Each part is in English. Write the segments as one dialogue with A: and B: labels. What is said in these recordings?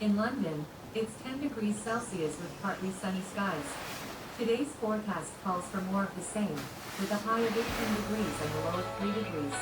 A: In London, it's 10 degrees Celsius with partly sunny skies. Today's forecast calls for more of the same, with a high of 18 degrees and a low of 3 degrees.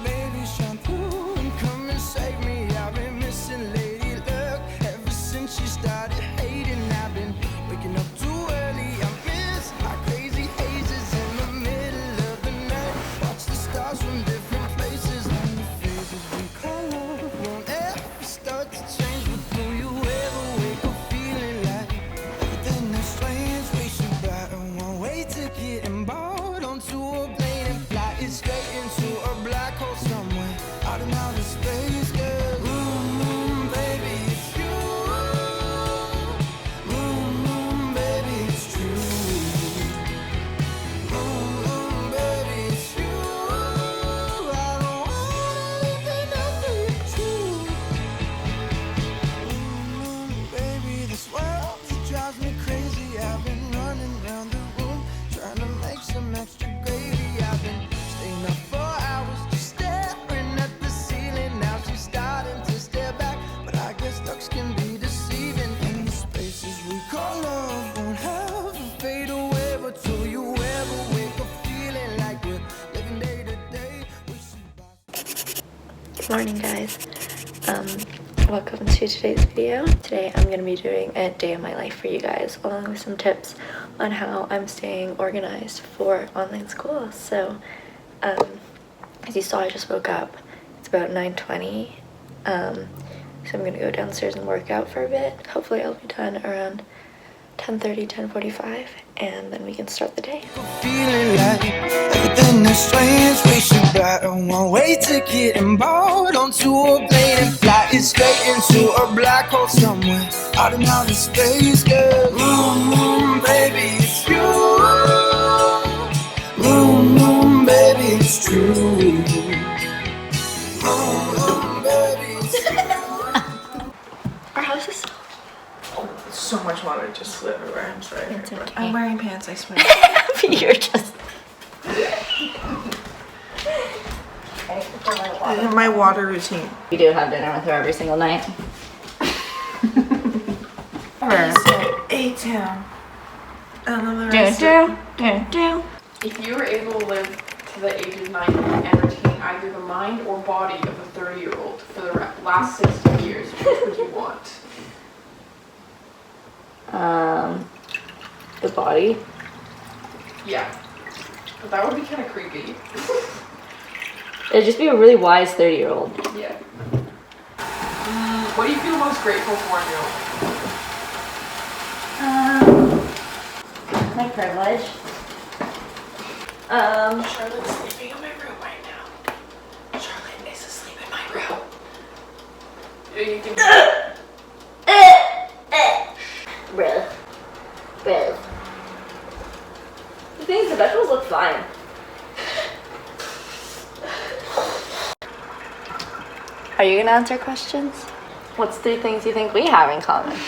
B: Baby shampoo, come and save me. I've been missing lady luck ever since she started hating. I've been waking up too early. I miss my crazy hazes in the middle of the night. Watch the stars from different places, and the phases we call love won't ever start to change. But do you ever wake up feeling like everything is strange? We should buy a one-way ticket and board onto a plane and fly it straight into a black hole somewhere out in outer space, girl. Baby, it's you. Baby, it's true. Baby, it's you. I don't want anything else but you. Baby, this world it drives me crazy. I've been running around the room trying to make some extra gravy. I've been staying up for hours just staring at the ceiling. Now she's starting to stare back, but I guess looks can be deceiving. And the spaces we call love won't ever fade away. But do you ever wake up feeling like we're living day to day?
C: Good morning, guys. Welcome to today's video. Today I'm going to be doing a day of my life for you guys, along with some tips on how I'm staying organized for online school. So, as you saw, I just woke up. It's about 9:20. So I'm going to go downstairs and work out for a bit. Hopefully I'll be done around 10:30, 10:45, and then we can start the day.
B: Feeling like everything is strange. We should buy a one-way ticket and board onto a plane and fly it straight into a black hole somewhere out in outer space, girl. Baby, it's you. Baby, it's true. Baby, it's true.
C: Our house is
D: So much water just flew everywhere. I'm sorry.
C: It's okay.
D: I'm wearing pants, I swear.
C: You're just...
D: My water routine.
E: We do have dinner with her every single night.
D: A-Town.
F: If you were able to live to the age of 90 and retain either the mind or body of a 30-year-old for the last 60 years, which would you want?
E: The body.
F: Yeah. But that would be kind of creepy.
E: It'd just be a really wise 30-year-old.
F: Yeah. What do you feel most grateful for in your life?
E: My privilege.
F: Charlotte's sleeping in my room right now. Charlotte is asleep in my room. You can...
E: Bro. The thing is, the vegetables look fine. Are you gonna answer questions? What's 3 things you think we have in common? I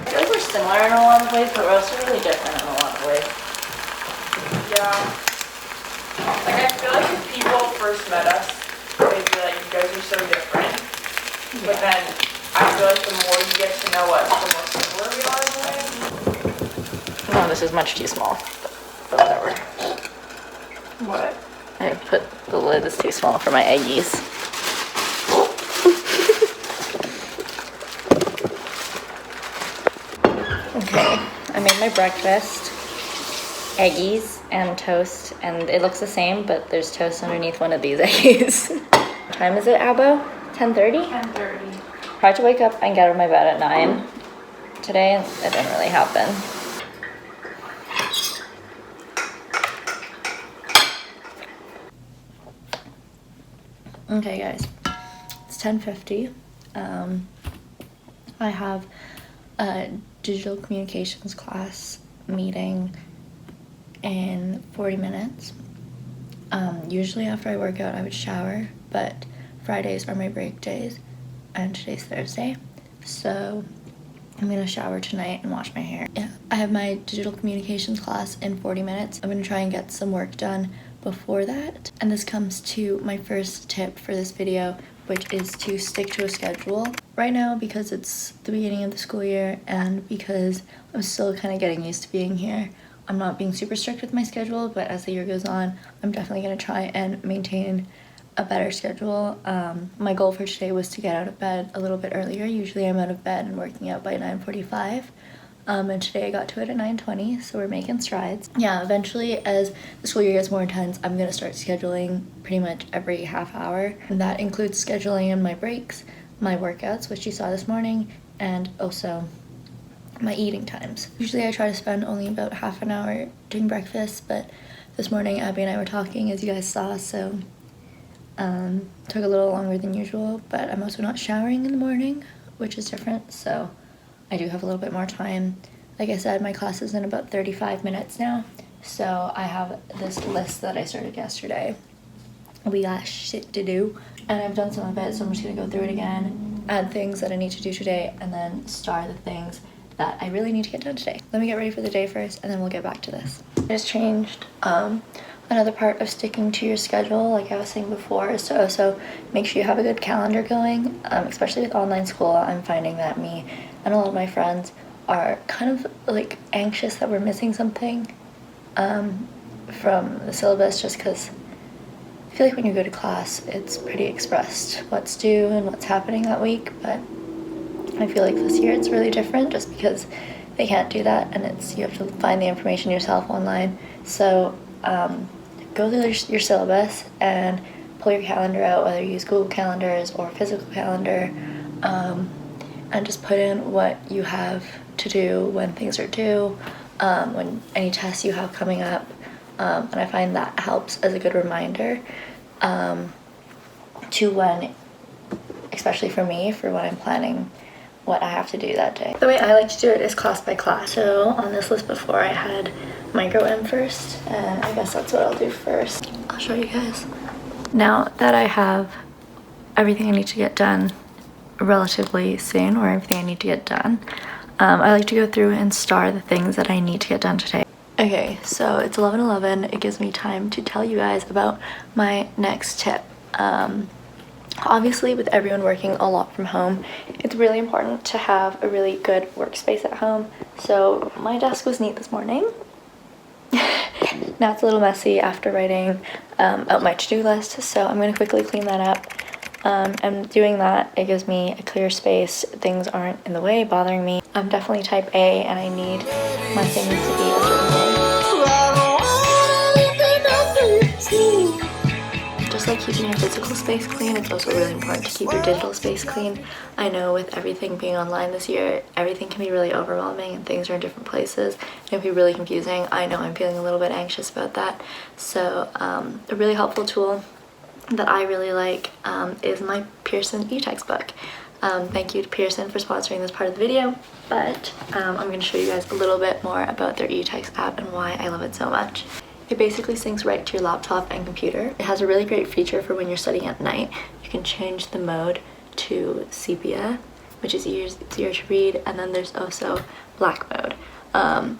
E: feel like we're similar in a lot of ways, but we're also really different in a lot of ways.
F: Yeah. Like, I feel like if people first met us, they'd be like, you guys are so different. But then, I feel like the more you get to know us, the more similar we are in a way.
E: No, this is much too small. But whatever.
F: What?
E: I put the lid is too small for my eggies. Okay, I made my breakfast. Eggies and toast, and it looks the same, but there's toast underneath one of these eggies. What time is it, Albo? 10:30?
F: 10:30.
E: Tried to wake up and get out of my bed at 9 today, and it didn't really happen. Okay, guys, it's 10:50. I have a digital communications class meeting in 40 minutes. Usually after I work out, I would shower, but Fridays are my break days, and today's Thursday, so I'm gonna shower tonight and wash my hair. Yeah, I have my digital communications class in 40 minutes. I'm gonna try and get some work done before that. And this comes to my first tip for this video, which is to stick to a schedule. Right now, because it's the beginning of the school year and because I'm still kind of getting used to being here, I'm not being super strict with my schedule, but as the year goes on, I'm definitely going to try and maintain a better schedule. My goal for today was to get out of bed a little bit earlier. Usually I'm out of bed and working out by 9:45. And today I got to it at 9:20, so we're making strides. Yeah, eventually as the school year gets more intense, I'm gonna start scheduling pretty much every half hour. And that includes scheduling in my breaks, my workouts, which you saw this morning, and also my eating times. Usually I try to spend only about half an hour doing breakfast, but this morning Abby and I were talking, as you guys saw, so took a little longer than usual, but I'm also not showering in the morning, which is different, so I do have a little bit more time. Like I said, my class is in about 35 minutes now, so I have this list that I started yesterday. We got shit to do, and I've done some of it, so I'm just gonna go through it again, add things that I need to do today, and then star the things that I really need to get done today. Let me get ready for the day first, and then we'll get back to this. I just changed. Another part of sticking to your schedule, like I was saying before, is to also make sure you have a good calendar going, especially with online school. I'm finding that me and a lot of my friends are kind of like anxious that we're missing something from the syllabus, just because I feel like when you go to class, it's pretty expressed what's due and what's happening that week, but I feel like this year it's really different just because they can't do that, and you have to find the information yourself online. So go through your syllabus and pull your calendar out, whether you use Google Calendars or physical calendar, and just put in what you have to do when things are due, when any tests you have coming up, and I find that helps as a good reminder to when, especially for me, for when I'm planning what I have to do that day. The way I like to do it is class by class. So on this list before, I had micro M first, and I guess that's what I'll do first. I'll show you guys. Now that I have everything I need to get done relatively soon, or everything I need to get done, I like to go through and star the things that I need to get done today. Okay, so it's 11:11. It gives me time to tell you guys about my next tip. Obviously, with everyone working a lot from home, it's really important to have a really good workspace at home. So my desk was neat this morning. Now it's a little messy after writing out my to-do list, so I'm going to quickly clean that up. And doing that, it gives me a clear space. Things aren't in the way, bothering me. I'm definitely type A, and I need my things to be a certain way. Just like keeping your physical space clean, it's also really important to keep your digital space clean. I know with everything being online this year, everything can be really overwhelming and things are in different places. It can be really confusing. I know I'm feeling a little bit anxious about that. So a really helpful tool that I really like is my Pearson eText book. Thank you to Pearson for sponsoring this part of the video, but I'm going to show you guys a little bit more about their eText app and why I love it so much. It basically syncs right to your laptop and computer. It has a really great feature for when you're studying at night. You can change the mode to sepia, which is easier to read, and then there's also black mode.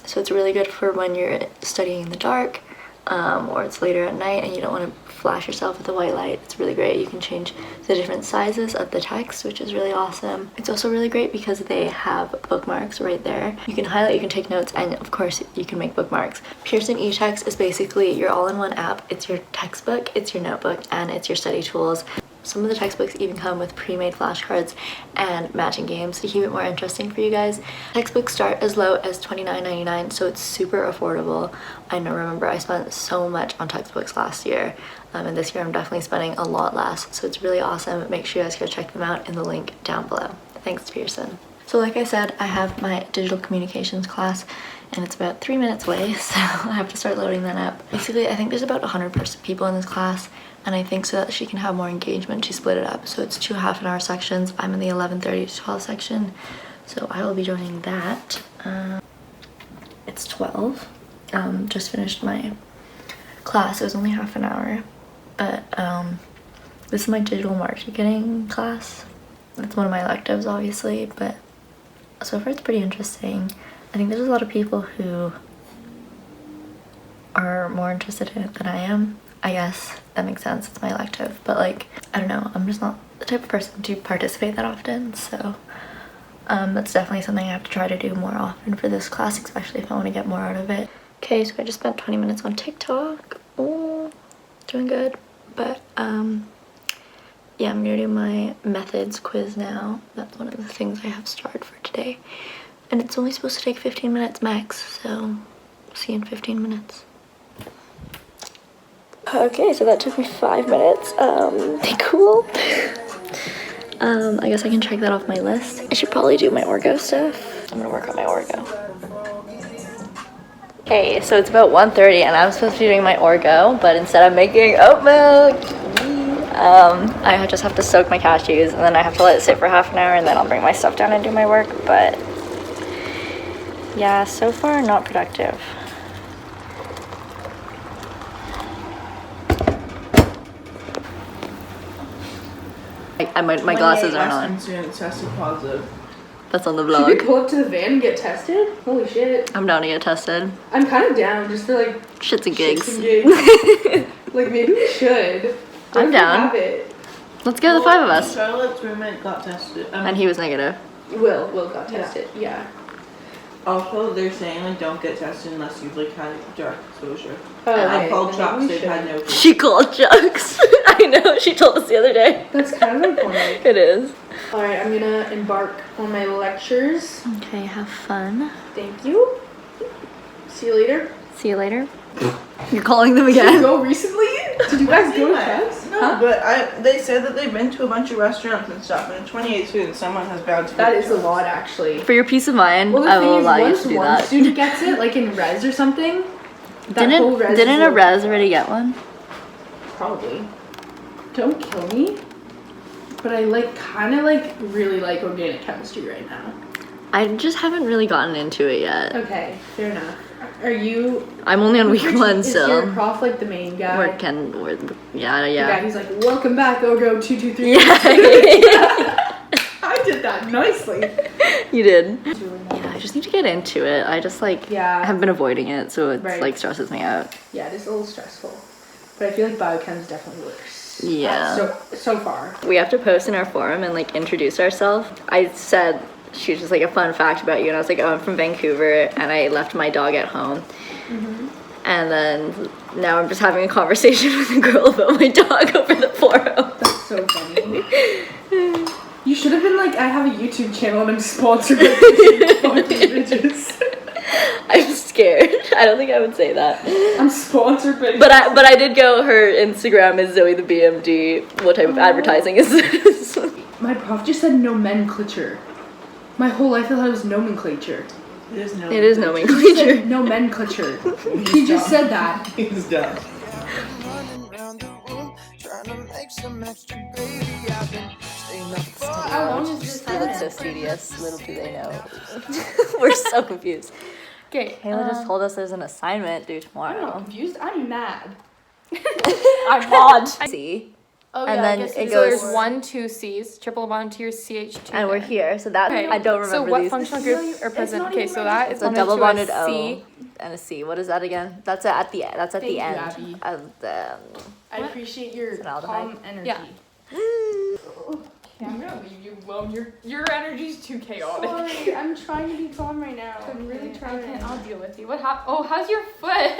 E: So it's really good for when you're studying in the dark, or it's later at night and you don't want to flash yourself with the white light. It's really great. You can change the different sizes of the text, which is really awesome. It's also really great because they have bookmarks right there. You can highlight, you can take notes, and of course you can make bookmarks. Pearson eText is basically your all-in-one app. It's your textbook, it's your notebook, and it's your study tools. Some of the textbooks even come with pre-made flashcards and matching games to keep it more interesting for you guys. Textbooks start as low as $29.99, so it's super affordable. I remember I spent so much on textbooks last year, and this year I'm definitely spending a lot less, so it's really awesome. Make sure you guys go check them out in the link down below. Thanks to Pearson. So like I said, I have my digital communications class, and it's about 3 minutes away, so I have to start loading that up. Basically, I think there's about 100 people in this class, and I think so that she can have more engagement, she split it up. So it's 2 half-an-hour sections. I'm in the 11:30 to 12 section, so I will be joining that. It's 12. Just finished my class. It was only half an hour, but this is my digital marketing class. It's one of my electives, obviously, but so far it's pretty interesting. I think there's a lot of people who are more interested in it than I am.
C: I guess that makes sense, it's my elective, but like, I don't know, I'm just not the type of person to participate that often, so that's definitely something I have to try to do more often for this class, especially if I want to get more out of it. Okay, so I just spent 20 minutes on TikTok. Oh, doing good. But yeah, I'm gonna do my methods quiz now. That's one of the things I have started for today. And it's only supposed to take 15 minutes max, so see you in 15 minutes. Okay, so that took me 5 minutes. Cool. I guess I can check that off my list. I should probably do my orgo stuff. I'm gonna work on my orgo. Okay, so it's about 1:30 and I'm supposed to be doing my orgo, but instead I'm making oat milk. I just have to soak my cashews and then I have to let it sit for half an hour and then I'll bring my stuff down and do my work, but yeah, so far not productive. My glasses aren't on.
D: Students tested positive.
C: That's on the
D: Should we
C: vlog.
D: pull up to the van and get tested? Holy shit.
C: I'm down to get tested.
D: I'm kind of down just for like
C: Shits and gigs.
D: shits and gigs. Like maybe we should. What
C: I'm
D: if we
C: down.
D: have it?
C: Let's go, the 5 of us.
G: Charlotte's roommate got tested.
C: And he was negative.
D: Will got tested. Yeah.
G: Also, they're saying like don't get tested unless you've like had direct exposure.
D: Oh,
G: I
D: okay,
G: called
D: then
G: Chuck's,
D: we
G: they've
D: should.
G: had no.
C: She called Chucks. I know, she told us the other day.
D: That's kind of important.
C: It is.
D: Alright, I'm gonna embark on my lectures.
C: Okay, have fun.
D: Thank you. See you later.
C: See you later. You're calling them
D: Did you
C: again?
D: go recently? Did you guys go to Chuck's?
G: No, but they said that they've been to a bunch of restaurants and stuff, and 28 students, someone has vowed to.
D: That
G: go
D: is
G: to
D: a
G: Chuck's.
D: lot, actually.
C: For your peace of mind,
D: Well, the
C: I
D: thing
C: will
D: is,
C: allow you
D: once
C: to do
D: one
C: that.
D: student gets it, like in res or something, that whole res
C: Didn't
D: is
C: a res already get one?
D: Probably. Don't kill me. But I kind of really like organic chemistry right now.
C: I just haven't really gotten into it yet.
D: Okay, fair enough. Are you?
C: I'm only on week
D: is
C: 1,
D: Is
C: so.
D: your prof like the main guy?
C: Yeah.
D: The guy who's like, welcome back, Ogo 223.
C: Yeah.
D: I did that nicely.
C: You did. Yeah, I just need to get into it. I just I have been avoiding it, so it's
D: Right.
C: stresses me out.
D: Yeah, it is a little stressful. But I feel like biochem is definitely worse.
C: Yeah.
D: So far.
C: We have to post in our forum and introduce ourselves. I said she was just a fun fact about you, and I was like, oh, I'm from Vancouver and I left my dog at home.
D: Mm-hmm.
C: And then now I'm just having a conversation with a girl about my dog over the forum.
D: That's so funny. You should have been like, I have a YouTube channel and I'm sponsored by these fucking bitches.
C: I'm scared. I don't think I would say that.
D: I'm sponsored by
C: But I did go, her Instagram is Zoe the BMD. What type of advertising is this?
D: My prof just said nomenclature. My whole life I thought it was nomenclature.
G: It is no.
C: It is
D: He
C: nomenclature.
D: said nomenclature. He just said that.
G: He's done.
B: Running round the room, trying to make some extra, baby. I've been staying up for
D: How long is this?
C: They look so studious. Little do they know. We're so confused.
D: Okay.
C: Kayla just told us there's an assignment due
D: I'm not
C: tomorrow.
D: confused. I'm mad.
C: I'm odd. See?
H: Oh,
C: And
H: yeah,
C: then
H: I guess
C: it
H: so
C: goes-
H: there's 1, 2 C's, triple bond to your CH2.
C: And we're
H: there.
C: here, so that
H: Okay.
C: I don't remember
H: So what
C: these.
H: functional group or present?
D: not
H: Okay,
D: even
H: so
D: right.
H: that is
C: It's a
H: bonded
C: double
H: to
C: bonded
H: a
C: O
H: C.
C: and a C. What is that again? That's at the end. That's at
D: Thank
C: the
D: you,
C: end
D: Abby.
C: of the.
D: I appreciate your
C: It's an aldehyde.
D: calm energy.
H: Yeah. I'm gonna leave you alone. Your energy's too chaotic.
D: Sorry, I'm trying to be calm right now. I'm really
H: I
D: trying.
H: can't. I'll deal with you. What happened? Oh, how's your foot?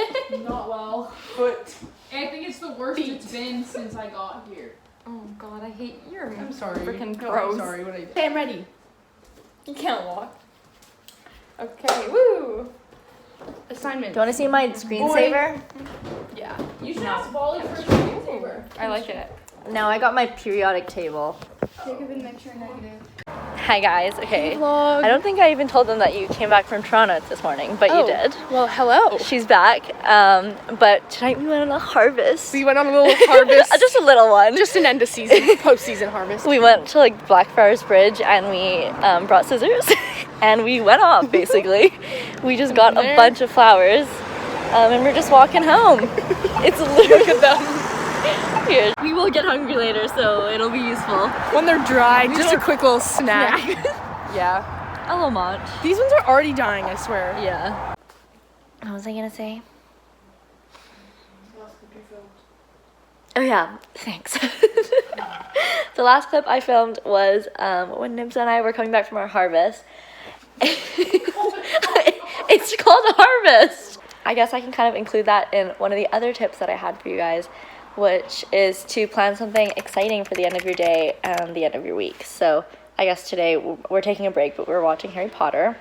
D: Not well. Foot.
I: I think it's the worst it's been since I got here.
H: Oh God, I hate your.
D: I'm sorry.
H: Freaking
D: No,
H: gross.
D: I'm sorry. What I did. Okay, I'm ready.
H: You can't walk. Okay. Woo.
D: Assignment.
C: Do you want to see my screensaver?
H: Yeah.
I: You should ask Wally for a screensaver.
H: I like it.
C: No, I got my periodic table.
D: Negative, negative.
C: Hi guys. Okay. I don't think I even told them that you came back from Toronto this morning, but you did.
H: Well, hello.
C: She's back. But tonight we went on a harvest.
H: We went on a little harvest.
C: Just a little one.
H: Just an end of season, post-season harvest.
C: We went to Blackfriars Bridge and we brought scissors and we went off basically. We just got a bunch of flowers and we're just walking home. It's literally look at them. Weird. We will get hungry later, so it'll be useful.
H: When they're dry, just a quick little snack. Yeah.
C: A little munch.
H: These ones are already dying, I swear.
C: Yeah. What was I gonna say? Oh yeah, thanks. The last clip I filmed was when Nibs and I were coming back from our harvest. It's called Harvest! I guess I can kind of include that in one of the other tips that I had for you guys, which is to plan something exciting for the end of your day and the end of your week. So I guess today we're taking a break, but we're watching Harry Potter.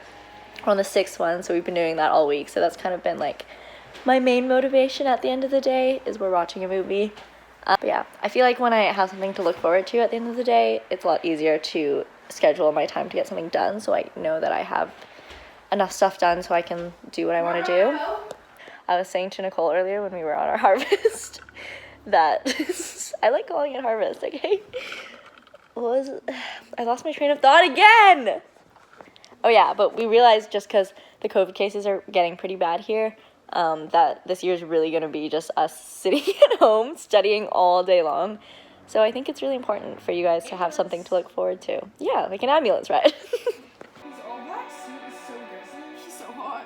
C: We're on the 6th one, so we've been doing that all week. So that's kind of been like my main motivation at the end of the day is we're watching a movie. But yeah, I feel like when I have something to look forward to at the end of the day, it's a lot easier to schedule my time to get something done, so I know that I have enough stuff done so I can do what I want to do. I was saying to Nicole earlier when we were on our harvest that I like calling it harvest, okay? I lost my train of thought again! Oh yeah, but we realized just because the COVID cases are getting pretty bad here, that this year is really going to be just us sitting at home studying all day long. So I think it's really important for you guys to have something to look forward to. Yeah, like an ambulance ride.
I: His all black suit is so good. He's so hot.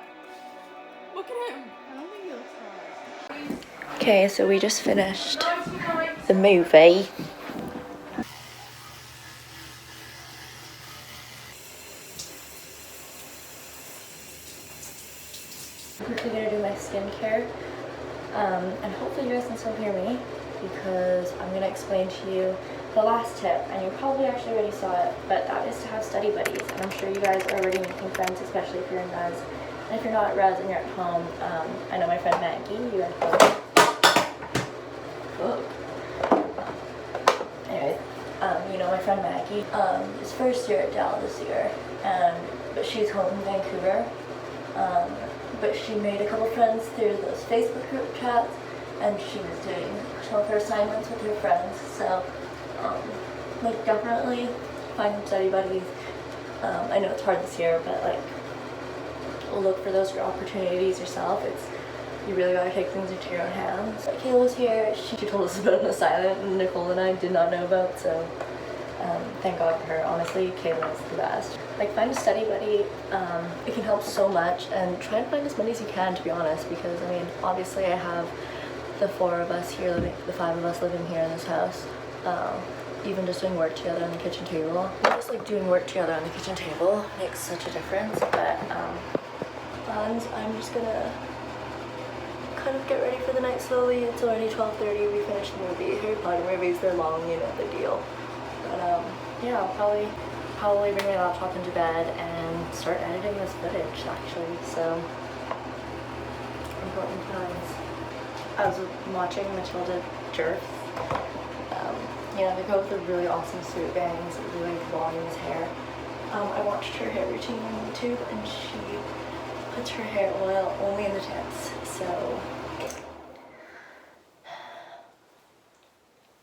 I: Look at him. I don't think he looks hot.
C: Okay, so we just finished the movie. I'm quickly gonna do my skincare, and hopefully you guys can still hear me because I'm gonna explain to you the last tip, and you probably actually already saw it, but that is to have study buddies. And I'm sure you guys are already making friends, especially if you're in res. And if you're not at res and you're at home, I know my friend Maggie, you guys know. Anyway, you know my friend Maggie is first year at Dal this year, but she's home in Vancouver. But she made a couple friends through those Facebook group chats, and she was doing some of her assignments with her friends. So, like, definitely find some study buddies. I know it's hard this year, but like, look for those opportunities yourself. You really gotta take things into your own hands. Kayla's here. She told us about an assignment and Nicole and I did not know about, so thank God for her. Honestly, Kayla's the best. Like, find a study buddy. It can help so much, and try and find as many as you can, to be honest, because I mean, obviously I have the 4 of us here living, the 5 of us living here in this house. Even just doing work together on the kitchen table. Just like doing work together on the kitchen table makes such a difference. But I'm just gonna kind of get ready for the night slowly. It's already 12:30. We finished the movie. Harry Potter movies, they're long, you know the deal. But yeah, I'll probably bring my laptop into bed and start editing this footage actually. So important times. I was watching Matilda Jerth. Yeah, they go with the really awesome suit bangs, really voluminous hair. I watched her hair routine on YouTube, and she puts her hair oil only in the tips, so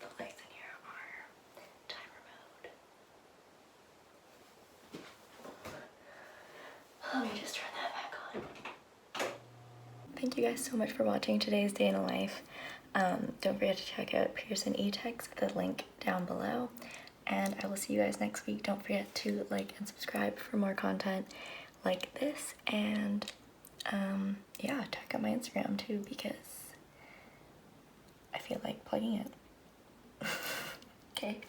C: the lights in here are timer mode. Let me just turn that back on. Thank you guys so much for watching today's day in a life. Don't forget to check out Pearson eText, the link down below, and I will see you guys next week. Don't forget to like and subscribe for more content like this, and yeah, check out my Instagram too because I feel like plugging it. Okay.